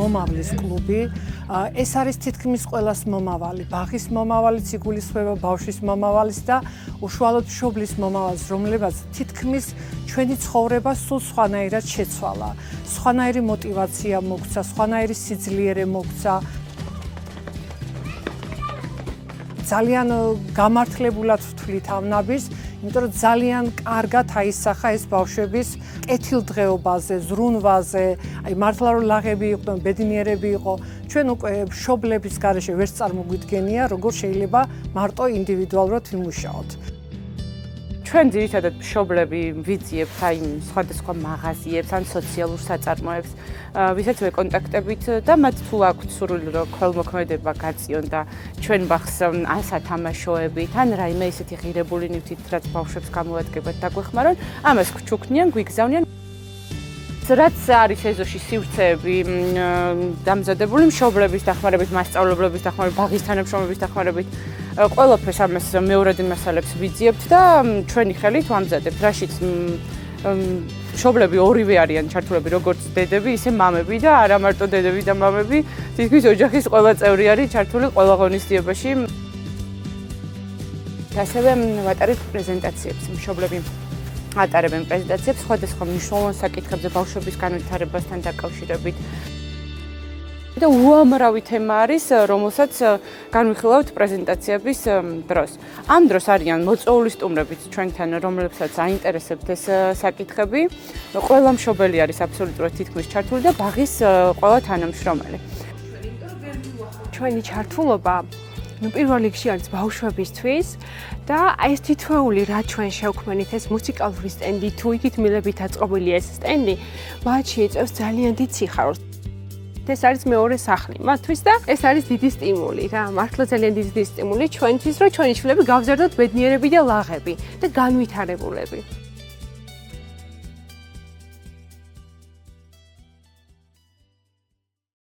მომავლის კლუბი. ეს არის თითქმის ყველას მომავალი. ბაღის მომავალიც იგულისხმება ბავშვის მომავალის და უშუალოდ მშობლის მომავალს, რომლებაც თითქმის ჩვენი ცხოვრება სულ სხვანაირად შეცვალა. სხვანაირი мотиваცია მოგცა, სხვანაირი სიძლიერე მოგცა. ძალიან გამართლებულად ვთვლით ამ ნაბიჯს, იმიტომ რომ ძალიან კარგად აისახა ეს ბავშვების კეთილდღეობაზე, ზრუნვაზე, აი მართლა რომ ლაღები იყვნენ, ბედნიერები იყო. ჩვენ უკვე მშობლების გარეშე ვერც წარმოგვიდგენია, როგორ შეიძლება მარტო ინდივიდუალურად ვიმუშაოთ. ჩვენ ძირითადად მშობლები ვიძიებთ აი სხვადასხვა მაღაზიებს ან სოციალურ საწარმოებს, ვისაც ვეკონტაქტებით და მათ თუ აქვთ სურვილი რომ ქველმოქმედება გაწიონ და ჩვენ ბაღს ასათამაშოებით ან რაიმე ისეთი ღირებული ნივთით რაც ბავშვებს გამოადგებათ დაგვეხმარონ, ამას გვჩუქნიან, გვიგზავნიან. რაც არის ეზოში სივრცეები დამზადებული მშობლების დახმარებით, მასწავლებლების დახმარებით, ბაღის თანამშრომლების დახმარებით, ყველაფერს ამას მეორად მასალებს ვიძიებთ და ჩვენი ხელით ვამზადებთ, რაშიც მშობლები ორივე არიან ჩართულები, როგორც დედები, ისე მამები და არა მარტო დედები და მამები, თითქმის ოჯახის ყველა წევრი არის ჩართული ყველა ღონისძიებაში. ასევე ვატარებთ პრეზენტაციებს, მშობლები ატარებენ პრეზენტაციებს სხვადასხვა მნიშვნელოვან საკითხებზე ბავშვების განვითარებასთან დაკავშირებით. და უამრავი თემა არის, რომელსაც განვიხილავთ პრეზენტაციების დროს. ამ დროს არიან მოწვეული სტუმრებიც ჩვენთან, რომლებსაც აინტერესებთ ეს საკითხები. ყველა მშობელი არის აბსოლუტურად თითქმის ჩართული და ბაღის ყველა თანამშრომელი. ჩვენი ჩართულობა პირველ რიგში არის ბავშვებისთვის და ეს თითოეული რა ჩვენ შევქმნით ეს მუსიკალური სტენდი თუ იქით მილებით აწყობილი ეს სტენდი მათში იწევს ძალიან დიდ სიხარულს. ეს არის მეორე სახლი მათთვის და ეს არის დიდი სტიმული რა მართლა ძალიან დიდი სტიმული ჩვენთვის რომ ჩვენი შვილები გავზარდოთ ბედნიერები და ლაღები და განვითარებულები.